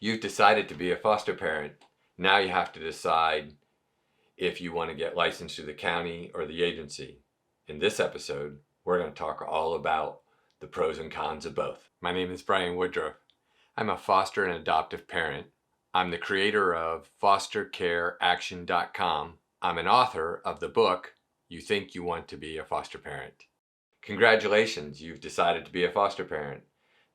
You've decided to be a foster parent. Now you have to decide if you want to get licensed through the county or the agency. In this episode, we're going to talk all about the pros and cons of both. My name is Brian Woodruff. I'm a foster and adoptive parent. I'm the creator of fostercareaction.com. I'm an author of the book, You Think You Want to Be a Foster Parent. Congratulations, you've decided to be a foster parent.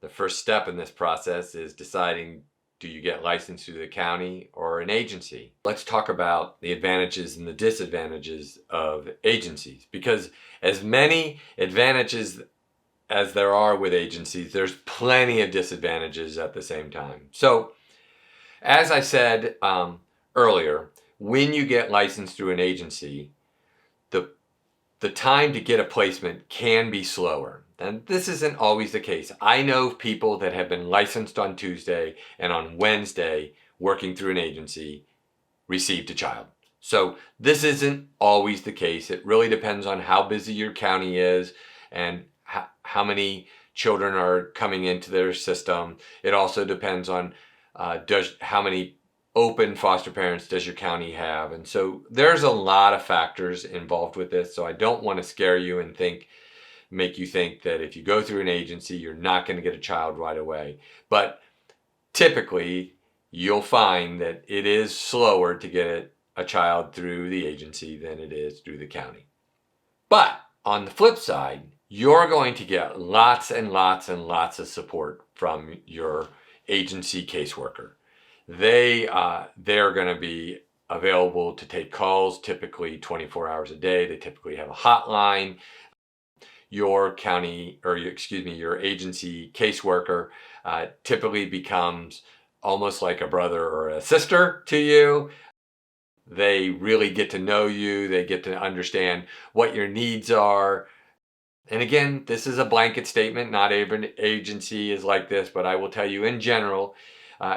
The first step in this process is deciding, do you get licensed through the county or an agency? Let's talk about the advantages and the disadvantages of agencies, because as many advantages as there are with agencies, there's plenty of disadvantages at the same time. So, as I said earlier, when you get licensed through an agency, the time to get a placement can be slower. And this isn't always the case. I know people that have been licensed on Tuesday and on Wednesday, working through an agency, received a child. So this isn't always the case. It really depends on how busy your county is and how many children are coming into their system. It also depends on how many open foster parents does your county have. And so there's a lot of factors involved with this. So I don't want to scare you and make you think that if you go through an agency, you're not going to get a child right away. But typically, you'll find that it is slower to get a child through the agency than it is through the county. But on the flip side, you're going to get lots and lots and lots of support from your agency caseworker. They're going to be available to take calls, typically 24 hours a day. They typically have a hotline. Your agency caseworker typically becomes almost like a brother or a sister to you. They really get to know you. They get to understand what your needs are. And again, this is a blanket statement. Not every agency is like this, but I will tell you in general,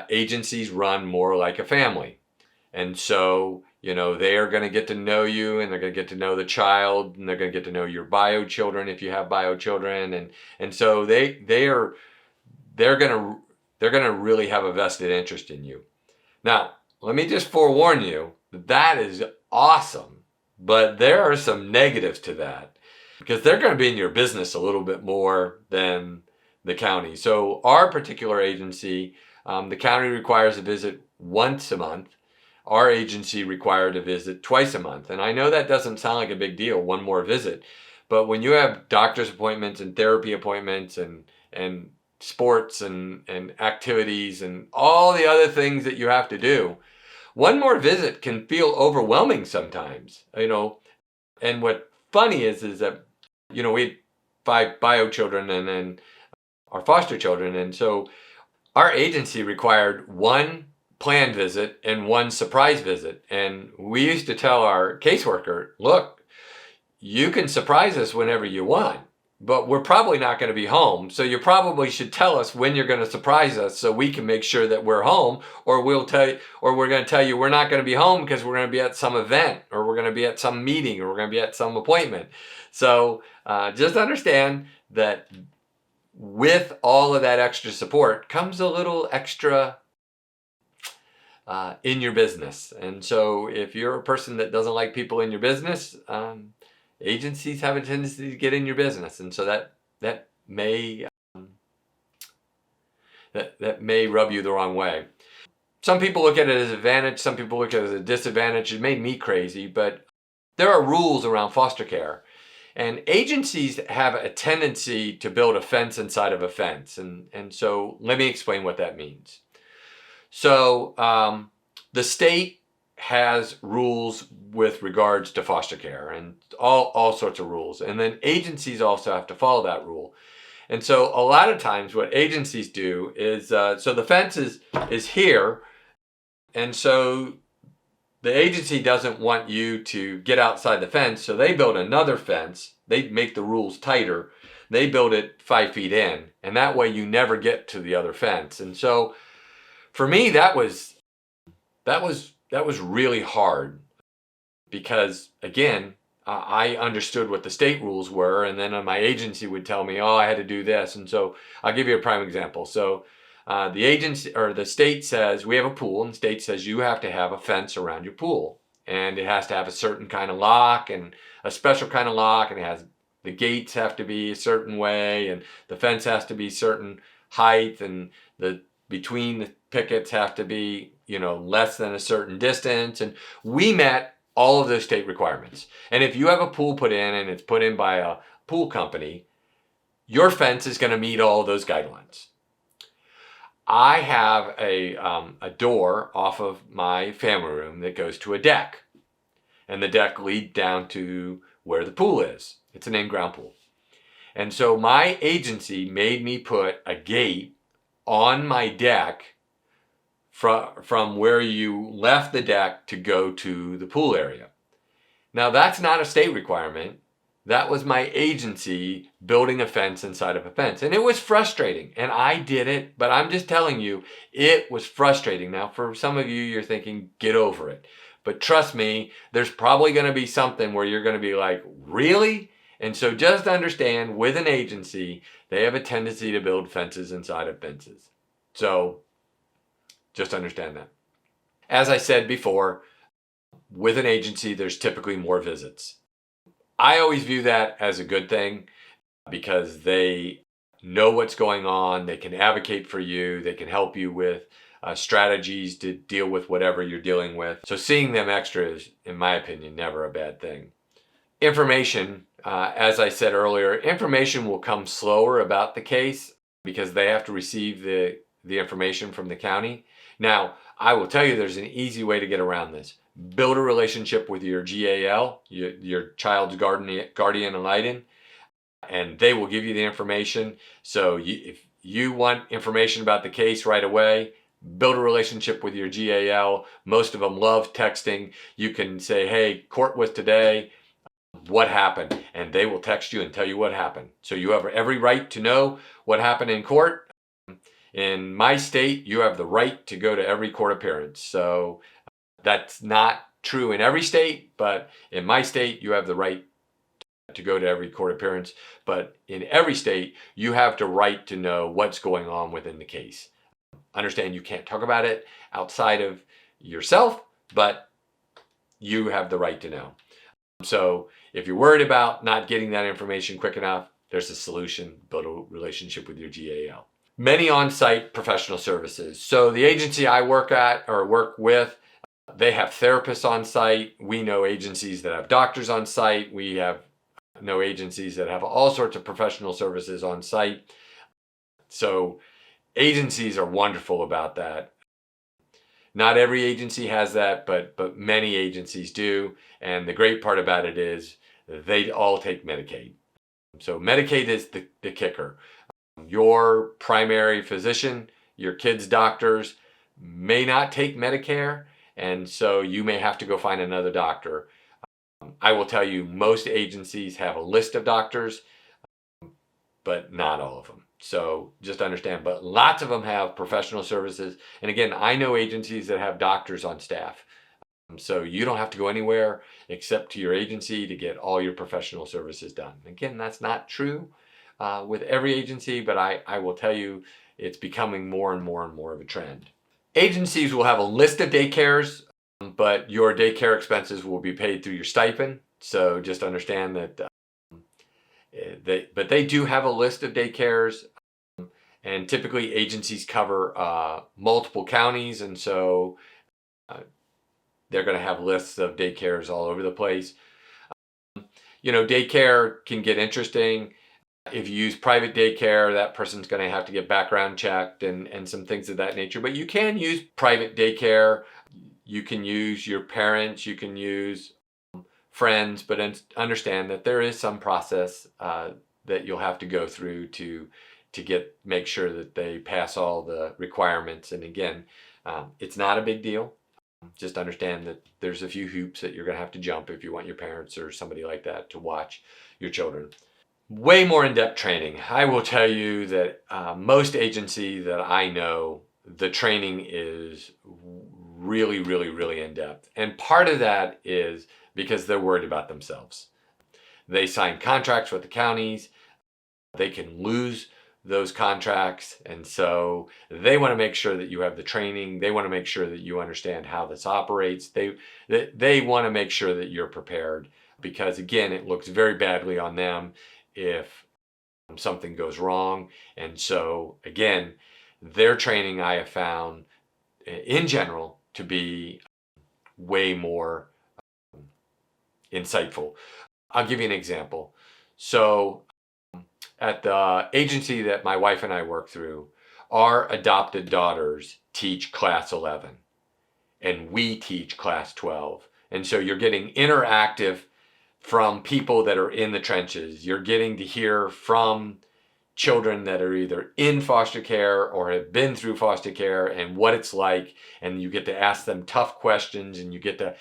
agencies run more like a family. And so, they are going to get to know you, and they're going to get to know the child, and they're going to get to know your bio children if you have bio children. And so they're going to really have a vested interest in you. Now, let me just forewarn you, that is awesome, but there are some negatives to that, because they're going to be in your business a little bit more than the county. So our particular agency, the county requires a visit once a month. Our agency required a visit twice a month. And I know that doesn't sound like a big deal, one more visit. But when you have doctor's appointments and therapy appointments and sports and activities and all the other things that you have to do, one more visit can feel overwhelming sometimes. And what's funny is that, we had 5 bio children and then our foster children. And so our agency required 1 planned visit and 1 surprise visit. And we used to tell our caseworker, look, you can surprise us whenever you want, but we're probably not going to be home. So you probably should tell us when you're going to surprise us so we can make sure that we're home, or we're going to tell you we're not going to be home because we're going to be at some event, or we're going to be at some meeting, or we're going to be at some appointment. So just understand that with all of that extra support comes a little extra in your business. And so if you're a person that doesn't like people in your business, agencies have a tendency to get in your business. And so that may rub you the wrong way. Some people look at it as an advantage. Some people look at it as a disadvantage. It made me crazy, but there are rules around foster care. And agencies have a tendency to build a fence inside of a fence. And so let me explain what that means. So the state has rules with regards to foster care and all sorts of rules. And then agencies also have to follow that rule. And so a lot of times what agencies do is, so the fence is here. And so the agency doesn't want you to get outside the fence. So they build another fence. They make the rules tighter. They build it 5 feet in. And that way you never get to the other fence. And so for me, that was really hard, because again, I understood what the state rules were, and then my agency would tell me, oh, I had to do this. And so I'll give you a prime example. So the agency or the state says we have a pool, and the state says you have to have a fence around your pool, and it has to have a certain kind of lock and a special kind of lock, and the gates have to be a certain way, and the fence has to be certain height, and the between the pickets have to be, less than a certain distance. And we met all of those state requirements. And if you have a pool put in and it's put in by a pool company, your fence is going to meet all of those guidelines. I have a door off of my family room that goes to a deck, and the deck leads down to where the pool is. It's an in-ground pool. And so my agency made me put a gate on my deck from where you left the deck to go to the pool area. Now, that's not a state requirement. That was my agency building a fence inside of a fence. And it was frustrating. And I did it, but I'm just telling you, it was frustrating. Now, for some of you, you're thinking, get over it. But trust me, there's probably going to be something where you're going to be like, really? And so just understand, with an agency, they have a tendency to build fences inside of fences. So just understand that. As I said before, with an agency, there's typically more visits. I always view that as a good thing because they know what's going on. They can advocate for you. They can help you with strategies to deal with whatever you're dealing with. So seeing them extra is, in my opinion, never a bad thing. Information, as I said earlier, information will come slower about the case because they have to receive the information from the county. Now, I will tell you there's an easy way to get around this. Build a relationship with your GAL, your child's guardian ad litem, and they will give you the information. So if you want information about the case right away, build a relationship with your GAL. Most of them love texting. You can say, hey, court was today. What happened? And they will text you and tell you what happened. So you have every right to know what happened in court. In my state, you have the right to go to every court appearance. So that's not true in every state, but in my state, you have the right to go to every court appearance. But in every state, you have the right to know what's going on within the case. Understand you can't talk about it outside of yourself, but you have the right to know. So if you're worried about not getting that information quick enough, there's a solution. Build a relationship with your GAL. Many on-site professional services. So the agency I work at or work with, they have therapists on site. We know agencies that have doctors on site. We know agencies that have all sorts of professional services on site. So agencies are wonderful about that. Not every agency has that, but many agencies do. And the great part about it is they all take Medicaid. So Medicaid is the kicker. Your primary physician, your kids' doctors may not take Medicare, and so you may have to go find another doctor. I will tell you, most agencies have a list of doctors, but not all of them. So just understand, but lots of them have professional services. And again, I know agencies that have doctors on staff. So you don't have to go anywhere except to your agency to get all your professional services done. Again, that's not true with every agency, but I will tell you it's becoming more and more and more of a trend. Agencies will have a list of daycares, but your daycare expenses will be paid through your stipend. So just understand that but they do have a list of daycares, and typically agencies cover multiple counties, and so they're going to have lists of daycares all over the place. Daycare can get interesting. If you use private daycare, that person's going to have to get background checked and some things of that nature. But you can use private daycare. You can use your parents. You can use friends. But understand that there is some process that you'll have to go through to make sure that they pass all the requirements. And again, it's not a big deal. Just understand that there's a few hoops that you're going to have to jump if you want your parents or somebody like that to watch your children. Way more in-depth training. I will tell you that most agencies that I know, the training is really, really, really in-depth. And part of that is because they're worried about themselves. They sign contracts with the counties. They can lose those contracts. And so they want to make sure that you have the training. They want to make sure that you understand how this operates. They want to make sure that you're prepared, because again, it looks very badly on them if something goes wrong. And so again, their training I have found in general to be way more insightful. I'll give you an example. So at the agency that my wife and I work through, our adopted daughters teach class 11 and we teach class 12. And so you're getting interactive from people that are in the trenches. You're getting to hear from children that are either in foster care or have been through foster care and what it's like, and you get to ask them tough questions, and you get to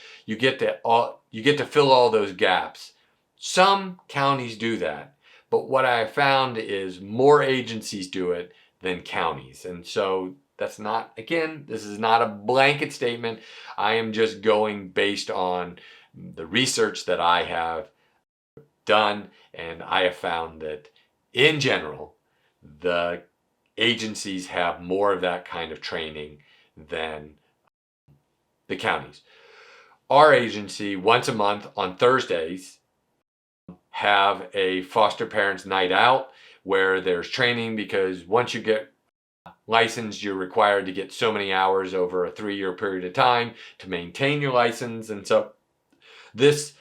fill all those gaps. Some counties do that, but what I found is more agencies do it than counties. And so that's not, again, this is not a blanket statement. I am just going based on the research that I have done, and I have found that in general, the agencies have more of that kind of training than the counties. Our agency, once a month on Thursdays, have a foster parents night out where there's training, because once you get licensed, you're required to get so many hours over a 3-year period of time to maintain your license. And so this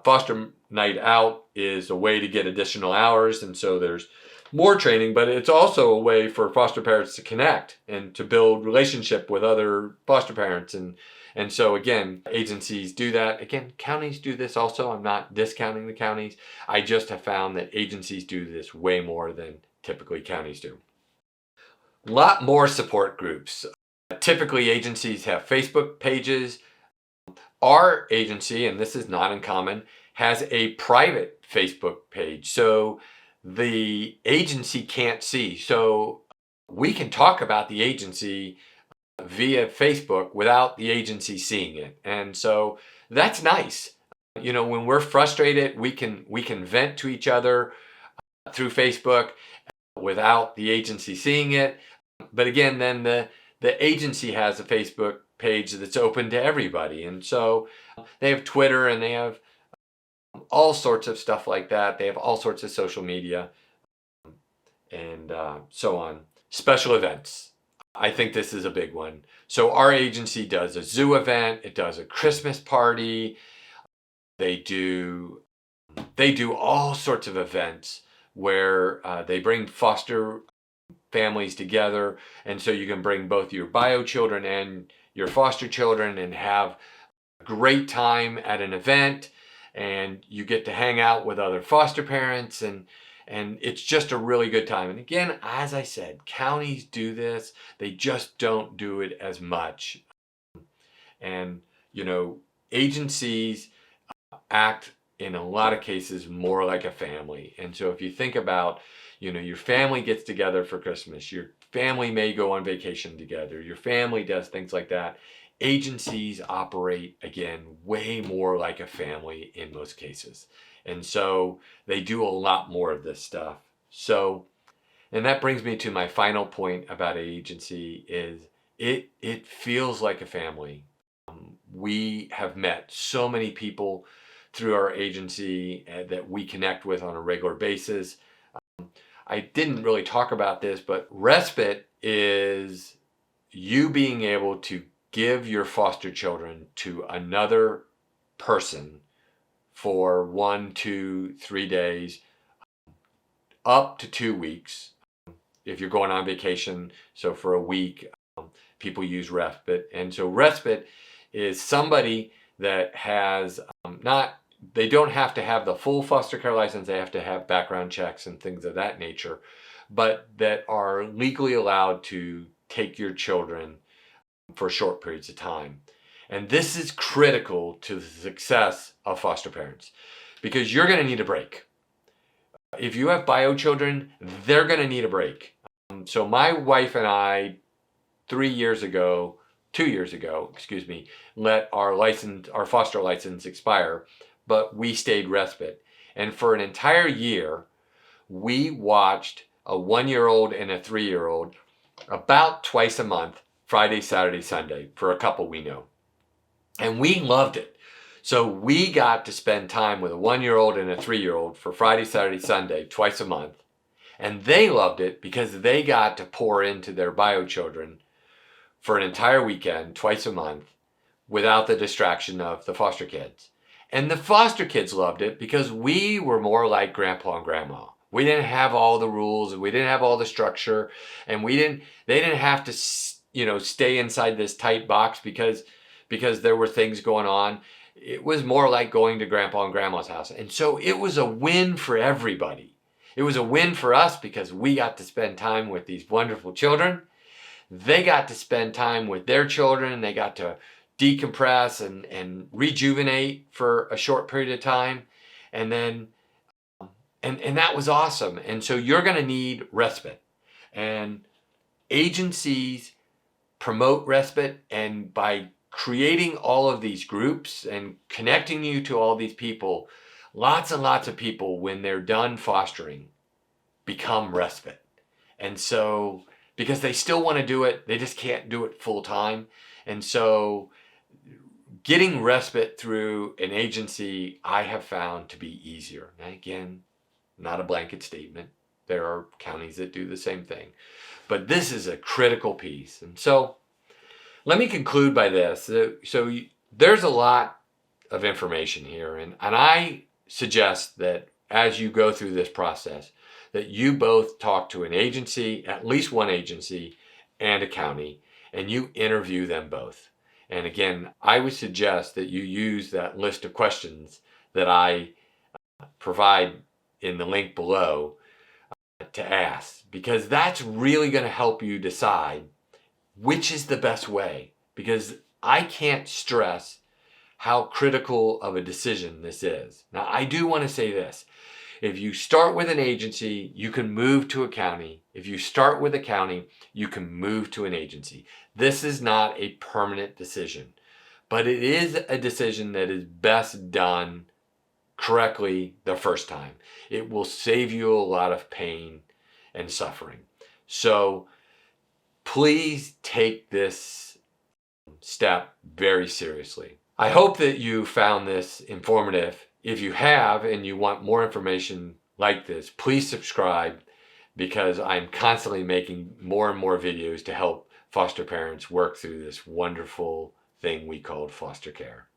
foster night out is a way to get additional hours, and so there's more training, but it's also a way for foster parents to connect and to build relationship with other foster parents. And so again, agencies do that. Again, counties do this also. I'm not discounting the counties. I just have found that agencies do this way more than typically counties do. A lot more support groups. Typically agencies have Facebook pages. Our agency, and this is not uncommon, has a private Facebook page. So the agency can't see. So we can talk about the agency via Facebook without the agency seeing it. And so that's nice. You know, when we're frustrated, we can vent to each other through Facebook without the agency seeing it. But again, then the agency has a Facebook page that's open to everybody. And so they have Twitter, and they have all sorts of stuff like that. They have all sorts of social media and so on. Special events. I think this is a big one. So our agency does a zoo event. It does a Christmas party. They do all sorts of events where they bring foster families together. And so you can bring both your bio children and your foster children and have a great time at an event. And you get to hang out with other foster parents, and it's just a really good time. And again, as I said, counties do this. They just don't do it as much. And, you know, agencies act in a lot of cases more like a family. And so if you think about, you know, your family gets together for Christmas, your family may go on vacation together, your family does things like that. Agencies operate, again, way more like a family in most cases. And so they do a lot more of this stuff. So, and that brings me to my final point about agency is it feels like a family. We have met so many people through our agency that we connect with on a regular basis. I didn't really talk about this, but Respite is you being able to give your foster children to another person for 1, 2, 3 days, up to 2 weeks. If you're going on vacation, so for a week, people use Respite. And so Respite is somebody that has they don't have to have the full foster care license. They have to have background checks and things of that nature, but that are legally allowed to take your children for short periods of time. And this is critical to the success of foster parents, because you're going to need a break. If you have bio children, they're going to need a break. So my wife and I, 2 years ago, let our foster license expire, but we stayed Respite. And for an entire year, we watched a 1-year-old and a 3-year-old about twice a month, Friday, Saturday, Sunday, for a couple we know. And we loved it. So we got to spend time with a 1-year-old and a 3-year-old for Friday, Saturday, Sunday, twice a month. And they loved it because they got to pour into their bio children for an entire weekend, twice a month, without the distraction of the foster kids. And the foster kids loved it because we were more like grandpa and grandma. We didn't have all the rules, and we didn't have all the structure, and they didn't have to, stay inside this tight box because there were things going on. It was more like going to grandpa and grandma's house. And so it was a win for everybody. It was a win for us because we got to spend time with these wonderful children. They got to spend time with their children, and they got to decompress and rejuvenate for a short period of time. And then, and that was awesome. And so you're going to need respite. And agencies promote respite, and by creating all of these groups and connecting you to all these people, lots and lots of people, when they're done fostering, become respite. And so, because they still want to do it, they just can't do it full time. And so getting respite through an agency, I have found to be easier. And again, not a blanket statement. There are counties that do the same thing. But this is a critical piece. And so let me conclude by this. So there's a lot of information here. And I suggest that as you go through this process, that you both talk to an agency, at least one agency, and a county, and you interview them both. And again, I would suggest that you use that list of questions that I provide in the link below to ask, because that's really going to help you decide which is the best way. Because I can't stress how critical of a decision this is. Now, I do want to say this. If you start with an agency, you can move to a county. If you start with a county, you can move to an agency. This is not a permanent decision, but it is a decision that is best done correctly the first time. It will save you a lot of pain and suffering. So please take this step very seriously. I hope that you found this informative. If you have and you want more information like this, please subscribe, because I'm constantly making more and more videos to help foster parents work through this wonderful thing we call foster care.